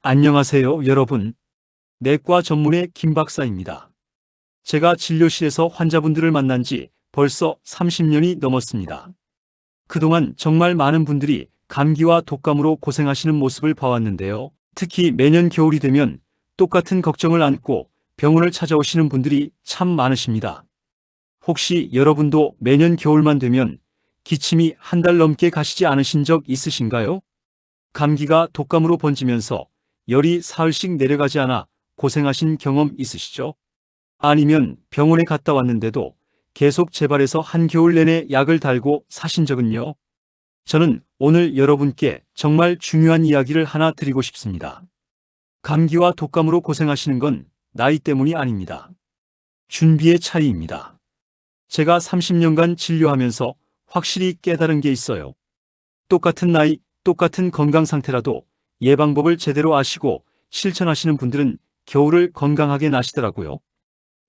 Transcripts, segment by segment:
안녕하세요, 여러분. 내과 전문의 김 박사입니다. 제가 진료실에서 환자분들을 만난 지 벌써 30년이 넘었습니다. 그동안 정말 많은 분들이 감기와 독감으로 고생하시는 모습을 봐왔는데요. 특히 매년 겨울이 되면 똑같은 걱정을 안고 병원을 찾아오시는 분들이 참 많으십니다. 혹시 여러분도 매년 겨울만 되면 기침이 한 달 넘게 가시지 않으신 적 있으신가요? 감기가 독감으로 번지면서 열이 사흘씩 내려가지 않아 고생하신 경험 있으시죠? 아니면 병원에 갔다 왔는데도 계속 재발해서 한겨울 내내 약을 달고 사신 적은요? 저는 오늘 여러분께 정말 중요한 이야기를 하나 드리고 싶습니다. 감기와 독감으로 고생하시는 건 나이 때문이 아닙니다. 준비의 차이입니다. 제가 30년간 진료하면서 확실히 깨달은 게 있어요. 똑같은 나이, 똑같은 건강 상태라도 예방법을 제대로 아시고 실천하시는 분들은 겨울을 건강하게 나시더라고요.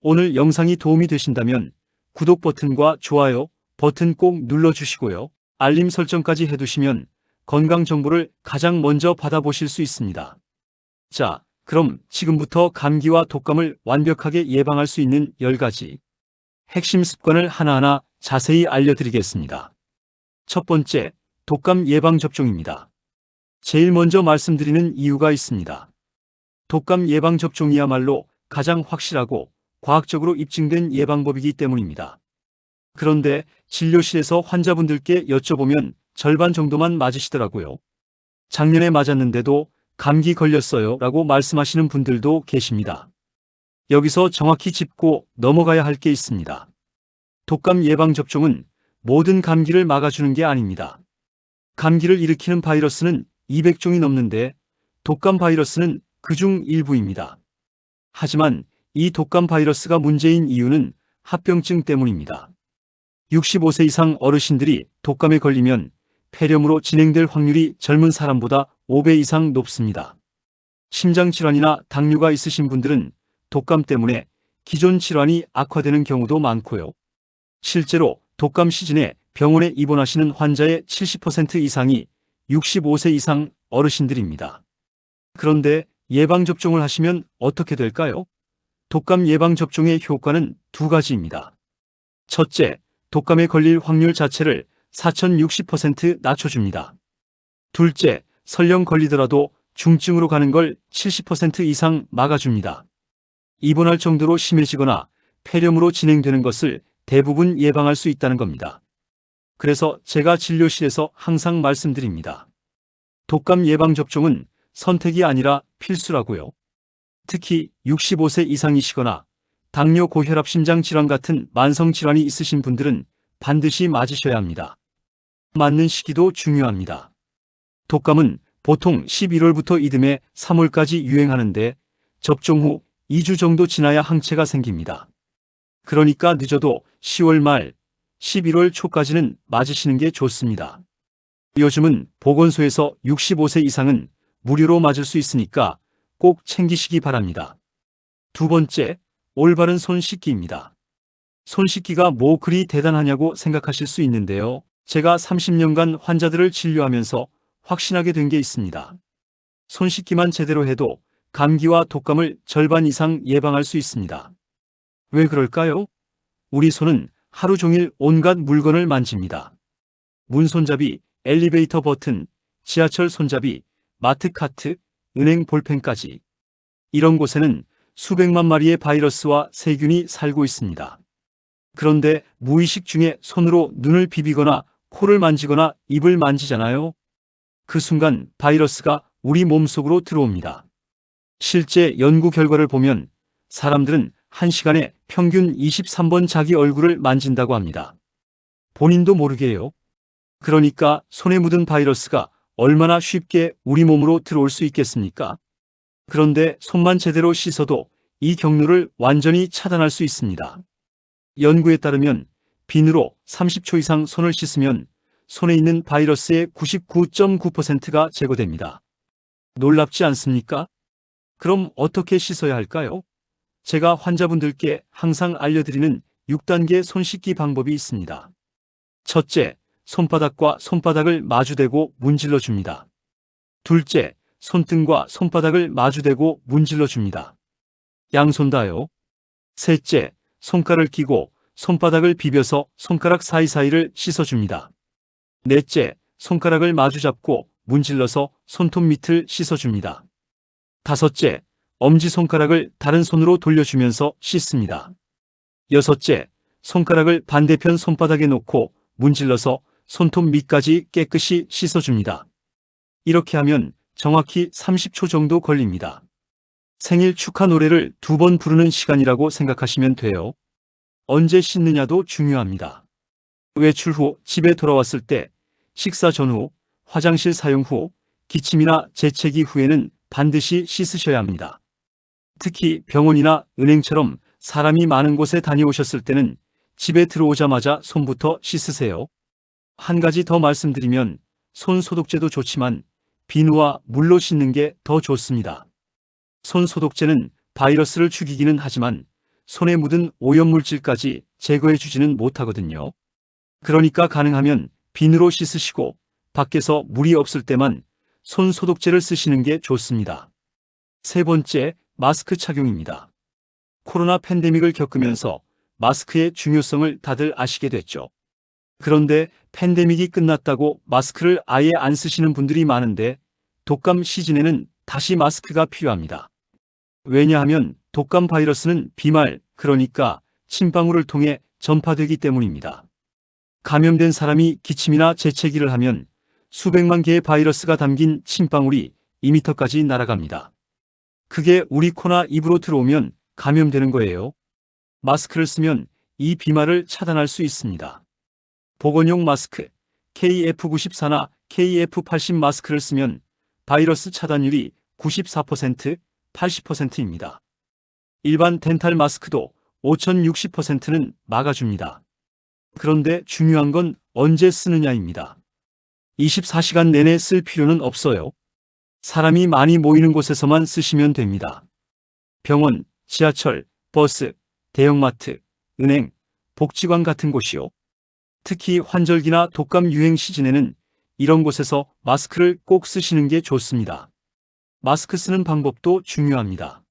오늘 영상이 도움이 되신다면 구독 버튼과 좋아요 버튼 꼭 눌러주시고요. 알림 설정까지 해두시면 건강 정보를 가장 먼저 받아보실 수 있습니다. 자, 그럼 지금부터 감기와 독감을 완벽하게 예방할 수 있는 10가지 핵심 습관을 하나하나 자세히 알려드리겠습니다. 첫 번째, 독감 예방 접종입니다. 제일 먼저 말씀드리는 이유가 있습니다. 독감 예방 접종이야말로 가장 확실하고 과학적으로 입증된 예방법이기 때문입니다. 그런데 진료실에서 환자분들께 여쭤보면 절반 정도만 맞으시더라고요. 작년에 맞았는데도 감기 걸렸어요 라고 말씀하시는 분들도 계십니다. 여기서 정확히 짚고 넘어가야 할 게 있습니다. 독감 예방 접종은 모든 감기를 막아주는 게 아닙니다. 감기를 일으키는 바이러스는 200종이 넘는데 독감 바이러스는 그중 일부입니다. 하지만 이 독감 바이러스가 문제인 이유는 합병증 때문입니다. 65세 이상 어르신들이 독감에 걸리면 폐렴으로 진행될 확률이 젊은 사람보다 5배 이상 높습니다. 심장질환이나 당뇨가 있으신 분들은 독감 때문에 기존 질환이 악화되는 경우도 많고요. 실제로 독감 시즌에 병원에 입원하시는 환자의 70% 이상이 65세 이상 어르신들입니다. 그런데 예방접종을 하시면 어떻게 될까요? 독감 예방접종의 효과는 두 가지입니다. 첫째, 독감에 걸릴 확률 자체를 4060% 낮춰줍니다. 둘째, 설령 걸리더라도 중증으로 가는 걸 70% 이상 막아줍니다. 입원할 정도로 심해지거나 폐렴으로 진행되는 것을 대부분 예방할 수 있다는 겁니다. 그래서 제가 진료실에서 항상 말씀드립니다. 독감 예방접종은 선택이 아니라 필수라고요. 특히 65세 이상이시거나 당뇨, 고혈압, 심장질환 같은 만성질환이 있으신 분들은 반드시 맞으셔야 합니다. 맞는 시기도 중요합니다. 독감은 보통 11월부터 이듬해 3월까지 유행하는데 접종 후 2주 정도 지나야 항체가 생깁니다. 그러니까 늦어도 10월 말, 11월 초까지는 맞으시는 게 좋습니다. 요즘은 보건소에서 65세 이상은 무료로 맞을 수 있으니까 꼭 챙기시기 바랍니다. 두 번째, 올바른 손 씻기입니다. 손 씻기가 뭐 그리 대단하냐고 생각하실 수 있는데요. 제가 30년간 환자들을 진료하면서 확신하게 된 게 있습니다. 손 씻기만 제대로 해도 감기와 독감을 절반 이상 예방할 수 있습니다. 왜 그럴까요? 우리 손은 하루 종일 온갖 물건을 만집니다. 문 손잡이, 엘리베이터 버튼, 지하철 손잡이, 마트 카트, 은행 볼펜까지. 이런 곳에는 수백만 마리의 바이러스와 세균이 살고 있습니다. 그런데 무의식 중에 손으로 눈을 비비거나 코를 만지거나 입을 만지잖아요. 그 순간 바이러스가 우리 몸속으로 들어옵니다. 실제 연구 결과를 보면 사람들은 1시간에 평균 23번 자기 얼굴을 만진다고 합니다. 본인도 모르게요. 그러니까 손에 묻은 바이러스가 얼마나 쉽게 우리 몸으로 들어올 수 있겠습니까? 그런데 손만 제대로 씻어도 이 경로를 완전히 차단할 수 있습니다. 연구에 따르면 비누로 30초 이상 손을 씻으면 손에 있는 바이러스의 99.9%가 제거됩니다. 놀랍지 않습니까? 그럼 어떻게 씻어야 할까요? 제가 환자분들께 항상 알려드리는 6단계 손 씻기 방법이 있습니다. 첫째, 손바닥과 손바닥을 마주대고 문질러 줍니다. 둘째, 손등과 손바닥을 마주대고 문질러 줍니다. 양손 다요. 셋째, 손가락을 끼고 손바닥을 비벼서 손가락 사이사이를 씻어줍니다. 넷째, 손가락을 마주 잡고 문질러서 손톱 밑을 씻어줍니다. 다섯째, 엄지손가락을 다른 손으로 돌려주면서 씻습니다. 여섯째, 손가락을 반대편 손바닥에 놓고 문질러서 손톱 밑까지 깨끗이 씻어줍니다. 이렇게 하면 정확히 30초 정도 걸립니다. 생일 축하 노래를 2번 부르는 시간이라고 생각하시면 돼요. 언제 씻느냐도 중요합니다. 외출 후 집에 돌아왔을 때, 식사 전후, 화장실 사용 후, 기침이나 재채기 후에는 반드시 씻으셔야 합니다. 특히 병원이나 은행처럼 사람이 많은 곳에 다녀오셨을 때는 집에 들어오자마자 손부터 씻으세요. 한 가지 더 말씀드리면 손 소독제도 좋지만 비누와 물로 씻는 게 더 좋습니다. 손 소독제는 바이러스를 죽이기는 하지만 손에 묻은 오염물질까지 제거해주지는 못하거든요. 그러니까 가능하면 비누로 씻으시고 밖에서 물이 없을 때만 손 소독제를 쓰시는 게 좋습니다. 세 번째, 마스크 착용입니다. 코로나 팬데믹을 겪으면서 마스크의 중요성을 다들 아시게 됐죠. 그런데 팬데믹이 끝났다고 마스크를 아예 안 쓰시는 분들이 많은데 독감 시즌에는 다시 마스크가 필요합니다. 왜냐하면 독감 바이러스는 비말, 그러니까 침방울을 통해 전파되기 때문입니다. 감염된 사람이 기침이나 재채기를 하면 수백만 개의 바이러스가 담긴 침방울이 2m까지 날아갑니다. 그게 우리 코나 입으로 들어오면 감염되는 거예요. 마스크를 쓰면 이 비말을 차단할 수 있습니다. 보건용 마스크 KF94나 KF80 마스크를 쓰면 바이러스 차단율이 94%, 80%입니다. 일반 덴탈 마스크도 5060%는 막아줍니다. 그런데 중요한 건 언제 쓰느냐입니다. 24시간 내내 쓸 필요는 없어요. 사람이 많이 모이는 곳에서만 쓰시면 됩니다. 병원, 지하철, 버스, 대형마트, 은행, 복지관 같은 곳이요. 특히 환절기나 독감 유행 시즌에는 이런 곳에서 마스크를 꼭 쓰시는 게 좋습니다. 마스크 쓰는 방법도 중요합니다.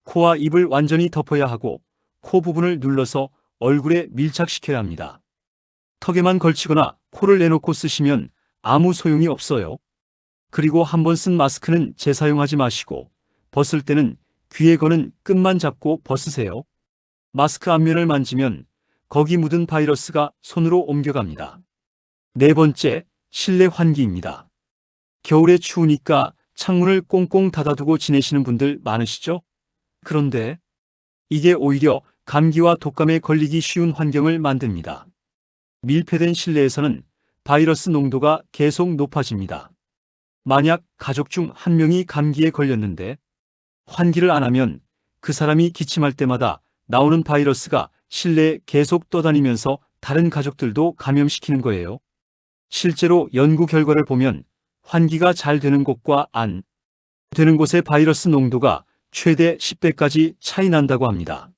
코와 입을 완전히 덮어야 하고 코 부분을 눌러서 얼굴에 밀착시켜야 합니다. 턱에만 걸치거나 코를 내놓고 쓰시면 아무 소용이 없어요. 그리고 한번 쓴 마스크는 재사용하지 마시고 벗을 때는 귀에 거는 끝만 잡고 벗으세요. 마스크 앞면을 만지면 거기 묻은 바이러스가 손으로 옮겨갑니다. 네 번째, 실내 환기입니다. 겨울에 추우니까 창문을 꽁꽁 닫아두고 지내시는 분들 많으시죠? 그런데 이게 오히려 감기와 독감에 걸리기 쉬운 환경을 만듭니다. 밀폐된 실내에서는 바이러스 농도가 계속 높아집니다. 만약 가족 중 한 명이 감기에 걸렸는데 환기를 안 하면 그 사람이 기침할 때마다 나오는 바이러스가 실내에 계속 떠다니면서 다른 가족들도 감염시키는 거예요. 실제로 연구 결과를 보면 환기가 잘 되는 곳과 안 되는 곳의 바이러스 농도가 최대 10배까지 차이 난다고 합니다.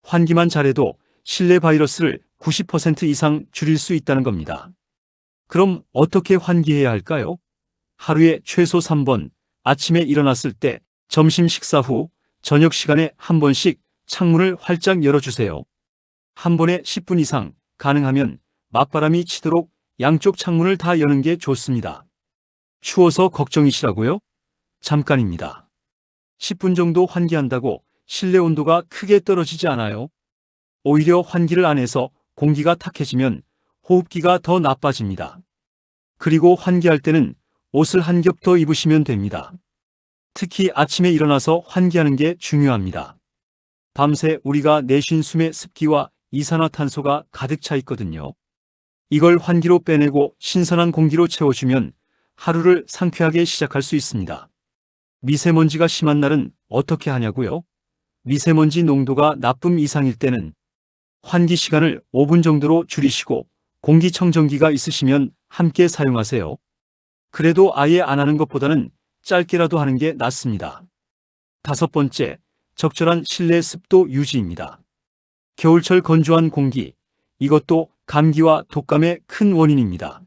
환기만 잘해도 실내 바이러스를 90% 이상 줄일 수 있다는 겁니다. 그럼 어떻게 환기해야 할까요? 하루에 최소 3번, 아침에 일어났을 때, 점심 식사 후, 저녁 시간에 한 번씩 창문을 활짝 열어주세요. 한 번에 10분 이상, 가능하면 맞바람이 치도록 양쪽 창문을 다 여는 게 좋습니다. 추워서 걱정이시라고요? 잠깐입니다. 10분 정도 환기한다고 실내 온도가 크게 떨어지지 않아요. 오히려 환기를 안 해서 공기가 탁해지면 호흡기가 더 나빠집니다. 그리고 환기할 때는 옷을 한 겹 더 입으시면 됩니다. 특히 아침에 일어나서 환기하는 게 중요합니다. 밤새 우리가 내쉰 숨의 습기와 이산화탄소가 가득 차 있거든요. 이걸 환기로 빼내고 신선한 공기로 채워주면 하루를 상쾌하게 시작할 수 있습니다. 미세먼지가 심한 날은 어떻게 하냐고요? 미세먼지 농도가 나쁨 이상일 때는 환기 시간을 5분 정도로 줄이시고 공기청정기가 있으시면 함께 사용하세요. 그래도 아예 안 하는 것보다는 짧게라도 하는 게 낫습니다. 다섯 번째, 적절한 실내 습도 유지입니다. 겨울철 건조한 공기, 이것도 감기와 독감의 큰 원인입니다.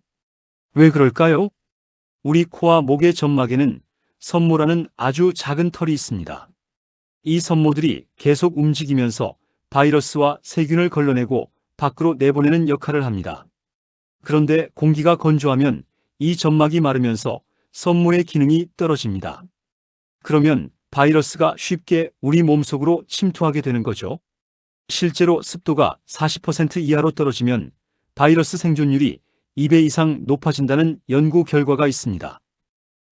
왜 그럴까요? 우리 코와 목의 점막에는 섬모라는 아주 작은 털이 있습니다. 이 섬모들이 계속 움직이면서 바이러스와 세균을 걸러내고 밖으로 내보내는 역할을 합니다. 그런데 공기가 건조하면 이 점막이 마르면서 섬모의 기능이 떨어집니다. 그러면 바이러스가 쉽게 우리 몸속으로 침투하게 되는 거죠. 실제로 습도가 40% 이하로 떨어지면 바이러스 생존율이 2배 이상 높아진다는 연구 결과가 있습니다.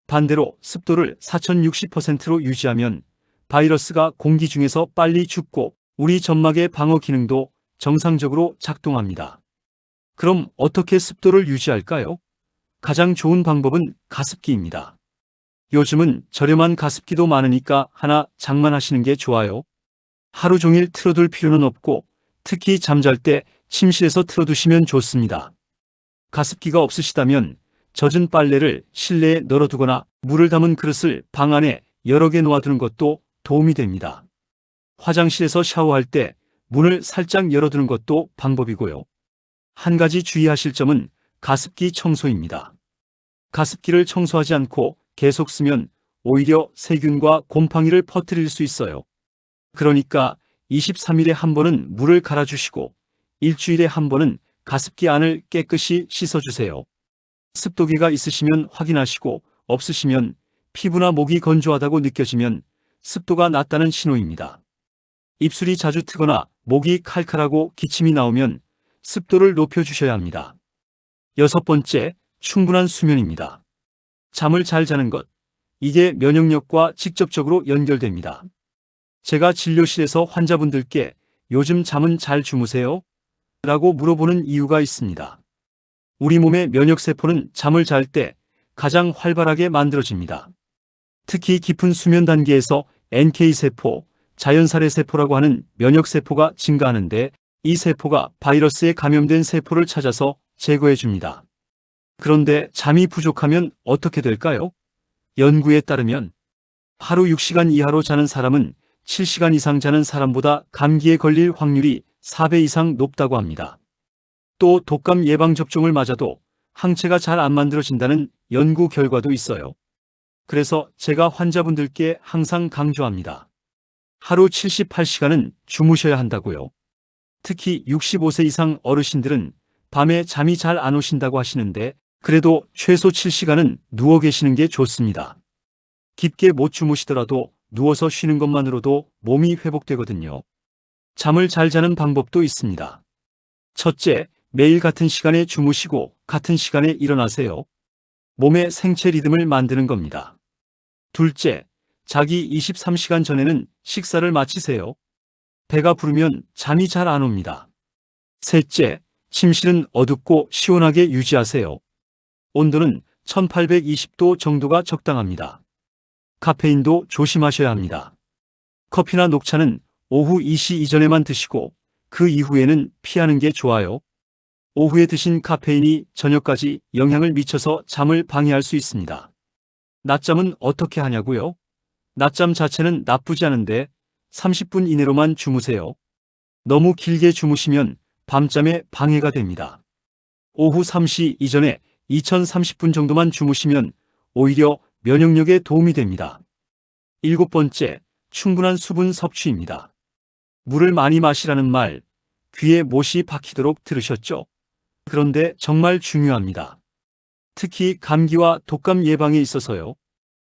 반대로 습도를 4060%로 유지하면 바이러스가 공기 중에서 빨리 죽고 우리 점막의 방어 기능도 정상적으로 작동합니다. 그럼 어떻게 습도를 유지할까요? 가장 좋은 방법은 가습기입니다. 요즘은 저렴한 가습기도 많으니까 하나 장만하시는 게 좋아요. 하루 종일 틀어둘 필요는 없고 특히 잠잘 때 침실에서 틀어두시면 좋습니다. 가습기가 없으시다면 젖은 빨래를 실내에 널어두거나 물을 담은 그릇을 방 안에 여러 개 놓아두는 것도 도움이 됩니다. 화장실에서 샤워할 때 문을 살짝 열어두는 것도 방법이고요. 한 가지 주의하실 점은 가습기 청소입니다. 가습기를 청소하지 않고 계속 쓰면 오히려 세균과 곰팡이를 퍼뜨릴 수 있어요. 그러니까 23일에 한 번은 물을 갈아주시고 일주일에 한 번은 가습기 안을 깨끗이 씻어주세요. 습도계가 있으시면 확인하시고 없으시면 피부나 목이 건조하다고 느껴지면 습도가 낮다는 신호입니다. 입술이 자주 트거나 목이 칼칼하고 기침이 나오면 습도를 높여주셔야 합니다. 6번째, 충분한 수면입니다. 잠을 잘 자는 것, 이게 면역력과 직접적으로 연결됩니다. 제가 진료실에서 환자분들께 요즘 잠은 잘 주무세요? 라고 물어보는 이유가 있습니다. 우리 몸의 면역세포는 잠을 잘 때 가장 활발하게 만들어집니다. 특히 깊은 수면 단계에서 NK세포, 자연살해세포라고 하는 면역세포가 증가하는데 이 세포가 바이러스에 감염된 세포를 찾아서 제거해줍니다. 그런데 잠이 부족하면 어떻게 될까요? 연구에 따르면 하루 6시간 이하로 자는 사람은 7시간 이상 자는 사람보다 감기에 걸릴 확률이 4배 이상 높다고 합니다. 또 독감 예방접종을 맞아도 항체가 잘 안 만들어진다는 연구 결과도 있어요. 그래서 제가 환자분들께 항상 강조합니다. 하루 78시간은 주무셔야 한다고요. 특히 65세 이상 어르신들은 밤에 잠이 잘 안 오신다고 하시는데 그래도 최소 7시간은 누워 계시는 게 좋습니다. 깊게 못 주무시더라도 누워서 쉬는 것만으로도 몸이 회복되거든요. 잠을 잘 자는 방법도 있습니다. 첫째, 매일 같은 시간에 주무시고 같은 시간에 일어나세요. 몸의 생체 리듬을 만드는 겁니다. 둘째, 자기 23시간 전에는 식사를 마치세요. 배가 부르면 잠이 잘 안 옵니다. 셋째, 침실은 어둡고 시원하게 유지하세요. 온도는 1820도 정도가 적당합니다. 카페인도 조심하셔야 합니다. 커피나 녹차는 오후 2시 이전에만 드시고 그 이후에는 피하는 게 좋아요. 오후에 드신 카페인이 저녁까지 영향을 미쳐서 잠을 방해할 수 있습니다. 낮잠은 어떻게 하냐고요? 낮잠 자체는 나쁘지 않은데 30분 이내로만 주무세요. 너무 길게 주무시면 밤잠에 방해가 됩니다. 오후 3시 이전에 2030분 정도만 주무시면 오히려 면역력에 도움이 됩니다. 7번째, 충분한 수분 섭취입니다. 물을 많이 마시라는 말, 귀에 못이 박히도록 들으셨죠? 그런데 정말 중요합니다. 특히 감기와 독감 예방에 있어서요.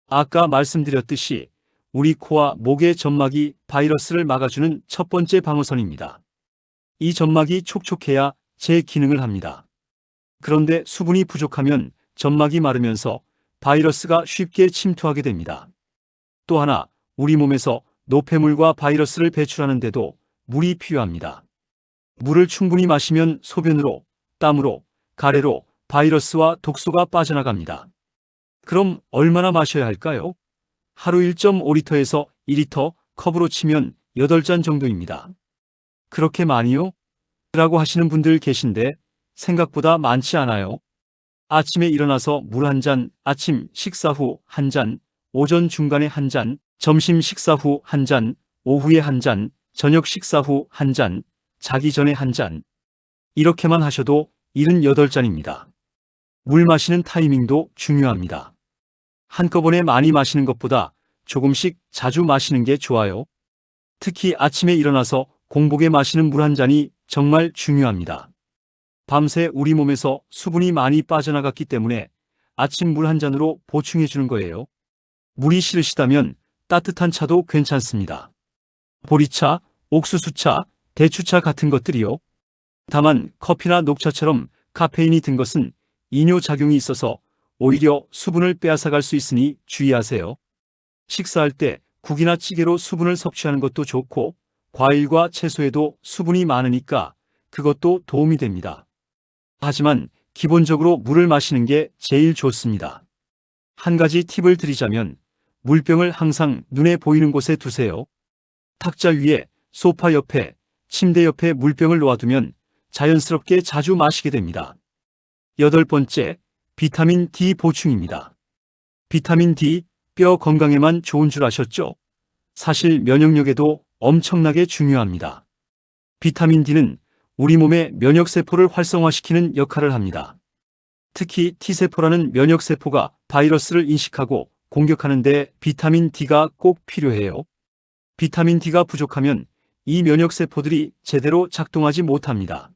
아까 말씀드렸듯이 우리 코와 목의 점막이 바이러스를 막아주는 첫 번째 방어선입니다. 이 점막이 촉촉해야 제 기능을 합니다. 그런데 수분이 부족하면 점막이 마르면서 바이러스가 쉽게 침투하게 됩니다. 또 하나, 우리 몸에서 노폐물과 바이러스를 배출하는데도 물이 필요합니다. 물을 충분히 마시면 소변으로, 땀으로, 가래로 바이러스와 독소가 빠져나갑니다. 그럼 얼마나 마셔야 할까요? 하루 1.5리터에서 2리터, 컵으로 치면 8잔 정도입니다. 그렇게 많이요? 라고 하시는 분들 계신데 생각보다 많지 않아요. 아침에 일어나서 물 한 잔, 아침 식사 후 한 잔, 오전 중간에 한 잔, 점심 식사 후 한 잔, 오후에 한 잔, 저녁 식사 후 한 잔, 자기 전에 한 잔. 이렇게만 하셔도 78잔입니다. 물 마시는 타이밍도 중요합니다. 한꺼번에 많이 마시는 것보다 조금씩 자주 마시는 게 좋아요. 특히 아침에 일어나서 공복에 마시는 물 한 잔이 정말 중요합니다. 밤새 우리 몸에서 수분이 많이 빠져나갔기 때문에 아침 물 한 잔으로 보충해 주는 거예요. 물이 싫으시다면 따뜻한 차도 괜찮습니다. 보리차, 옥수수차, 대추차 같은 것들이요. 다만 커피나 녹차처럼 카페인이 든 것은 이뇨작용이 있어서 오히려 수분을 빼앗아갈 수 있으니 주의하세요. 식사할 때 국이나 찌개로 수분을 섭취하는 것도 좋고 과일과 채소에도 수분이 많으니까 그것도 도움이 됩니다. 하지만 기본적으로 물을 마시는 게 제일 좋습니다. 한 가지 팁을 드리자면 물병을 항상 눈에 보이는 곳에 두세요. 탁자 위에, 소파 옆에, 침대 옆에 물병을 놓아두면 자연스럽게 자주 마시게 됩니다. 8번째, 비타민 D 보충입니다. 비타민 D, 뼈 건강에만 좋은 줄 아셨죠? 사실 면역력에도 엄청나게 중요합니다. 비타민 D는 우리 몸의 면역세포를 활성화시키는 역할을 합니다. 특히 T세포라는 면역세포가 바이러스를 인식하고 공격하는 데 비타민 D가 꼭 필요해요. 비타민 D가 부족하면 이 면역세포들이 제대로 작동하지 못합니다.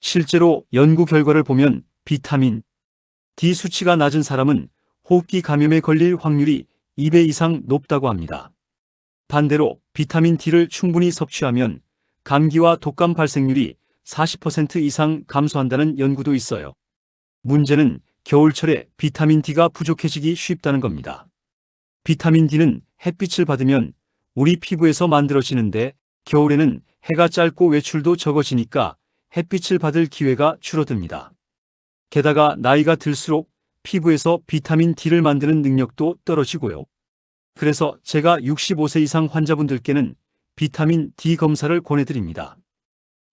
실제로 연구 결과를 보면 비타민 D 수치가 낮은 사람은 호흡기 감염에 걸릴 확률이 2배 이상 높다고 합니다. 반대로 비타민 D를 충분히 섭취하면 감기와 독감 발생률이 40% 이상 감소한다는 연구도 있어요. 문제는 겨울철에 비타민 D가 부족해지기 쉽다는 겁니다. 비타민 D는 햇빛을 받으면 우리 피부에서 만들어지는데 겨울에는 해가 짧고 외출도 적어지니까 햇빛을 받을 기회가 줄어듭니다. 게다가 나이가 들수록 피부에서 비타민 D를 만드는 능력도 떨어지고요. 그래서 제가 65세 이상 환자분들께는 비타민 D 검사를 권해드립니다.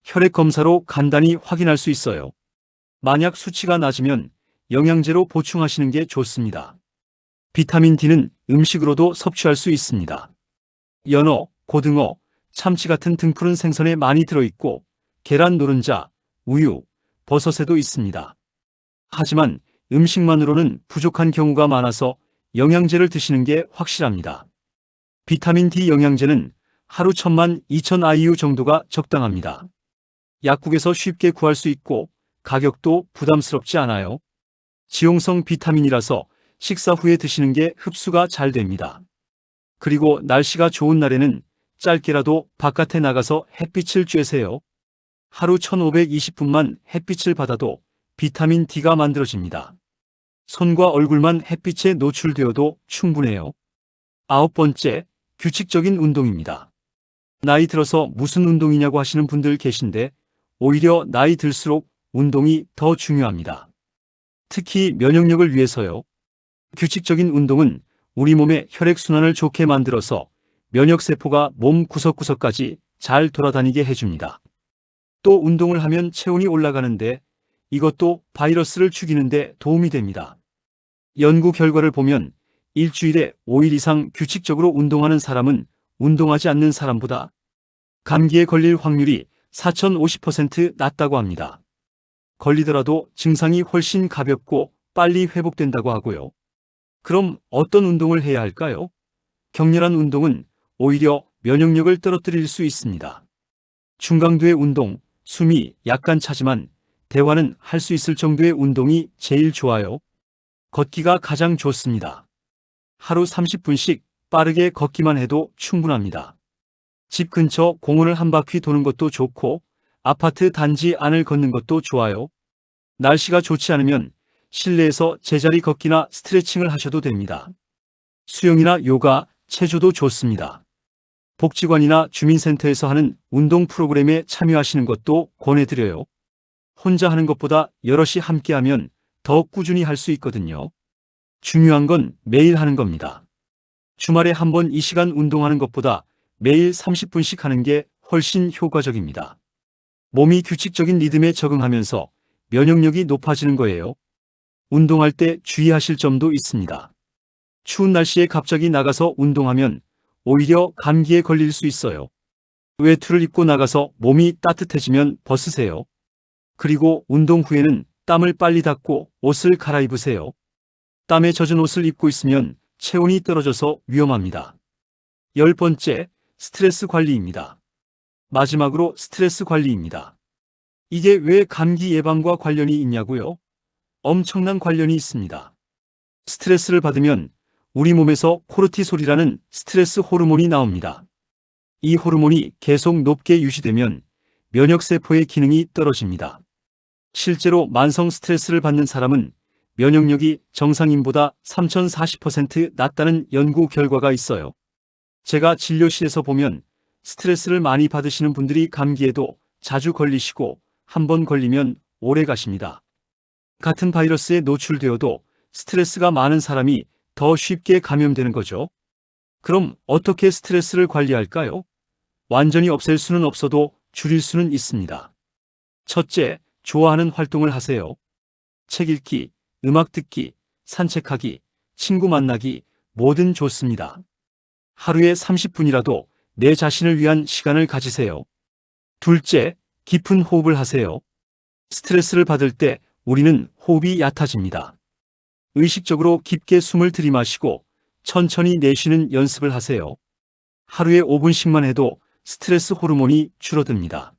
혈액 검사로 간단히 확인할 수 있어요. 만약 수치가 낮으면 영양제로 보충하시는 게 좋습니다. 비타민 D는 음식으로도 섭취할 수 있습니다. 연어, 고등어, 참치 같은 등푸른 생선에 많이 들어있고 계란 노른자, 우유, 버섯에도 있습니다. 하지만 음식만으로는 부족한 경우가 많아서 영양제를 드시는 게 확실합니다. 비타민 D 영양제는 하루 12,000 IU 정도가 적당합니다. 약국에서 쉽게 구할 수 있고 가격도 부담스럽지 않아요. 지용성 비타민이라서 식사 후에 드시는 게 흡수가 잘 됩니다. 그리고 날씨가 좋은 날에는 짧게라도 바깥에 나가서 햇빛을 쬐세요. 하루 1520분만 햇빛을 받아도 비타민 D가 만들어집니다. 손과 얼굴만 햇빛에 노출되어도 충분해요. 9번째, 규칙적인 운동입니다. 나이 들어서 무슨 운동이냐고 하시는 분들 계신데 오히려 나이 들수록 운동이 더 중요합니다. 특히 면역력을 위해서요. 규칙적인 운동은 우리 몸의 혈액순환을 좋게 만들어서 면역세포가 몸 구석구석까지 잘 돌아다니게 해줍니다. 또 운동을 하면 체온이 올라가는데 이것도 바이러스를 죽이는 데 도움이 됩니다. 연구 결과를 보면 일주일에 5일 이상 규칙적으로 운동하는 사람은 운동하지 않는 사람보다 감기에 걸릴 확률이 4050% 낮다고 합니다. 걸리더라도 증상이 훨씬 가볍고 빨리 회복된다고 하고요. 그럼 어떤 운동을 해야 할까요? 격렬한 운동은 오히려 면역력을 떨어뜨릴 수 있습니다. 중강도의 운동, 숨이 약간 차지만 대화는 할 수 있을 정도의 운동이 제일 좋아요. 걷기가 가장 좋습니다. 하루 30분씩 빠르게 걷기만 해도 충분합니다. 집 근처 공원을 한 바퀴 도는 것도 좋고 아파트 단지 안을 걷는 것도 좋아요. 날씨가 좋지 않으면 실내에서 제자리 걷기나 스트레칭을 하셔도 됩니다. 수영이나 요가, 체조도 좋습니다. 복지관이나 주민센터에서 하는 운동 프로그램에 참여하시는 것도 권해드려요. 혼자 하는 것보다 여럿이 함께하면 더 꾸준히 할 수 있거든요. 중요한 건 매일 하는 겁니다. 주말에 한 번 이 시간 운동하는 것보다 매일 30분씩 하는 게 훨씬 효과적입니다. 몸이 규칙적인 리듬에 적응하면서 면역력이 높아지는 거예요. 운동할 때 주의하실 점도 있습니다. 추운 날씨에 갑자기 나가서 운동하면 오히려 감기에 걸릴 수 있어요. 외투를 입고 나가서 몸이 따뜻해지면 벗으세요. 그리고 운동 후에는 땀을 빨리 닦고 옷을 갈아입으세요. 땀에 젖은 옷을 입고 있으면 체온이 떨어져서 위험합니다. 10번째, 스트레스 관리입니다. 마지막으로 스트레스 관리입니다. 이게 왜 감기 예방과 관련이 있냐고요? 엄청난 관련이 있습니다. 스트레스를 받으면 우리 몸에서 코르티솔이라는 스트레스 호르몬이 나옵니다. 이 호르몬이 계속 높게 유지되면 면역세포의 기능이 떨어집니다. 실제로 만성 스트레스를 받는 사람은 면역력이 정상인보다 3040% 낮다는 연구 결과가 있어요. 제가 진료실에서 보면 스트레스를 많이 받으시는 분들이 감기에도 자주 걸리시고 한 번 걸리면 오래 가십니다. 같은 바이러스에 노출되어도 스트레스가 많은 사람이 더 쉽게 감염되는 거죠. 그럼 어떻게 스트레스를 관리할까요? 완전히 없앨 수는 없어도 줄일 수는 있습니다. 첫째, 좋아하는 활동을 하세요. 책 읽기, 음악 듣기, 산책하기, 친구 만나기, 뭐든 좋습니다. 하루에 30분이라도 내 자신을 위한 시간을 가지세요. 둘째, 깊은 호흡을 하세요. 스트레스를 받을 때 우리는 호흡이 얕아집니다. 의식적으로 깊게 숨을 들이마시고 천천히 내쉬는 연습을 하세요. 하루에 5분씩만 해도 스트레스 호르몬이 줄어듭니다.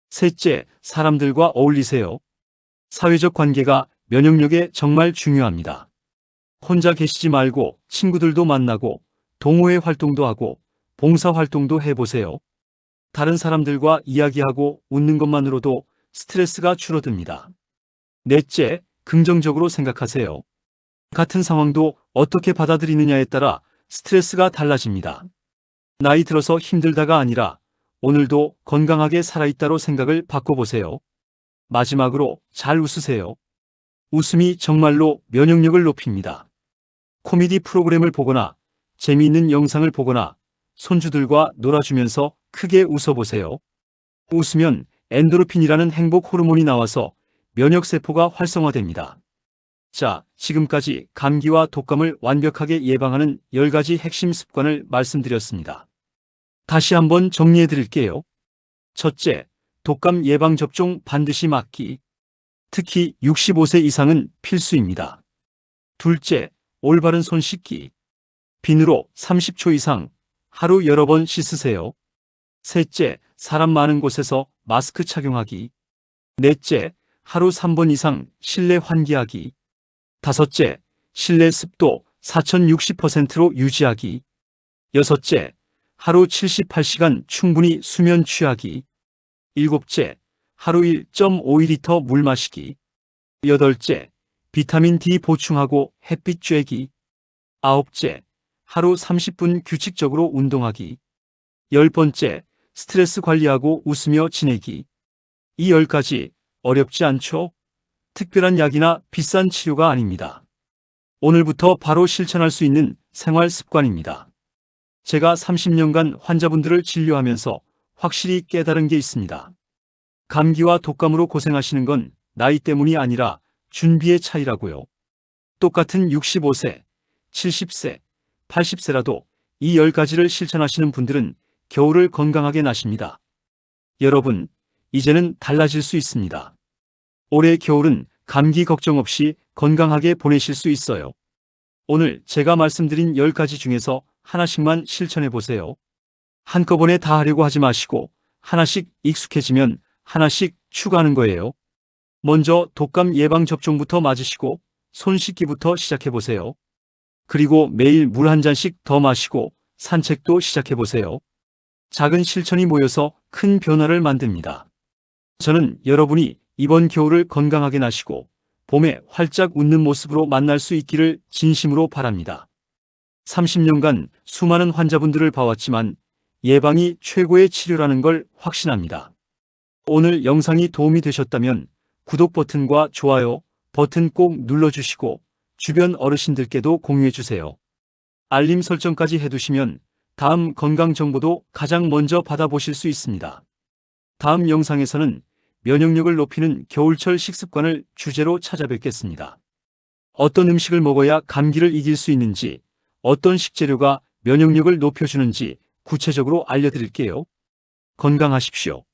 셋째, 사람들과 어울리세요. 사회적 관계가 면역력에 정말 중요합니다. 혼자 계시지 말고 친구들도 만나고 동호회 활동도 하고 봉사 활동도 해보세요. 다른 사람들과 이야기하고 웃는 것만으로도 스트레스가 줄어듭니다. 넷째, 긍정적으로 생각하세요. 같은 상황도 어떻게 받아들이느냐에 따라 스트레스가 달라집니다. 나이 들어서 힘들다가 아니라 오늘도 건강하게 살아있다로 생각을 바꿔보세요. 마지막으로 잘 웃으세요. 웃음이 정말로 면역력을 높입니다. 코미디 프로그램을 보거나 재미있는 영상을 보거나 손주들과 놀아주면서 크게 웃어보세요. 웃으면 엔도르핀이라는 행복 호르몬이 나와서 면역세포가 활성화됩니다. 자, 지금까지 감기와 독감을 완벽하게 예방하는 10가지 핵심 습관을 말씀드렸습니다. 다시 한번 정리해 드릴게요. 첫째, 독감 예방접종 반드시 맞기. 특히 65세 이상은 필수입니다. 둘째, 올바른 손 씻기. 비누로 30초 이상 하루 여러 번 씻으세요. 셋째, 사람 많은 곳에서 마스크 착용하기. 넷째, 하루 3번 이상 실내 환기하기. 다섯째, 실내 습도 4060%로 유지하기. 여섯째, 하루 78시간 충분히 수면 취하기. 일곱째, 하루 1.5리터 물 마시기. 여덟째, 비타민 D 보충하고 햇빛 쬐기. 아홉째, 하루 30분 규칙적으로 운동하기. 10번째, 스트레스 관리하고 웃으며 지내기. 이 10가지 어렵지 않죠? 특별한 약이나 비싼 치료가 아닙니다. 오늘부터 바로 실천할 수 있는 생활 습관입니다. 제가 30년간 환자분들을 진료하면서 확실히 깨달은 게 있습니다. 감기와 독감으로 고생하시는 건 나이 때문이 아니라 준비의 차이라고요. 똑같은 65세, 70세, 80세라도 이 10가지를 실천하시는 분들은 겨울을 건강하게 나십니다. 여러분, 이제는 달라질 수 있습니다. 올해 겨울은 감기 걱정 없이 건강하게 보내실 수 있어요. 오늘 제가 말씀드린 10가지 중에서 하나씩만 실천해 보세요. 한꺼번에 다 하려고 하지 마시고 하나씩 익숙해지면 하나씩 추가하는 거예요. 먼저 독감 예방접종부터 맞으시고 손 씻기부터 시작해 보세요. 그리고 매일 물 한 잔씩 더 마시고 산책도 시작해 보세요. 작은 실천이 모여서 큰 변화를 만듭니다. 저는 여러분이 이번 겨울을 건강하게 나시고 봄에 활짝 웃는 모습으로 만날 수 있기를 진심으로 바랍니다. 30년간 수많은 환자분들을 봐왔지만 예방이 최고의 치료라는 걸 확신합니다. 오늘 영상이 도움이 되셨다면 구독 버튼과 좋아요 버튼 꼭 눌러주시고 주변 어르신들께도 공유해주세요. 알림 설정까지 해두시면 다음 건강 정보도 가장 먼저 받아보실 수 있습니다. 다음 영상에서는 면역력을 높이는 겨울철 식습관을 주제로 찾아뵙겠습니다. 어떤 음식을 먹어야 감기를 이길 수 있는지, 어떤 식재료가 면역력을 높여주는지 구체적으로 알려드릴게요. 건강하십시오.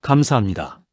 감사합니다.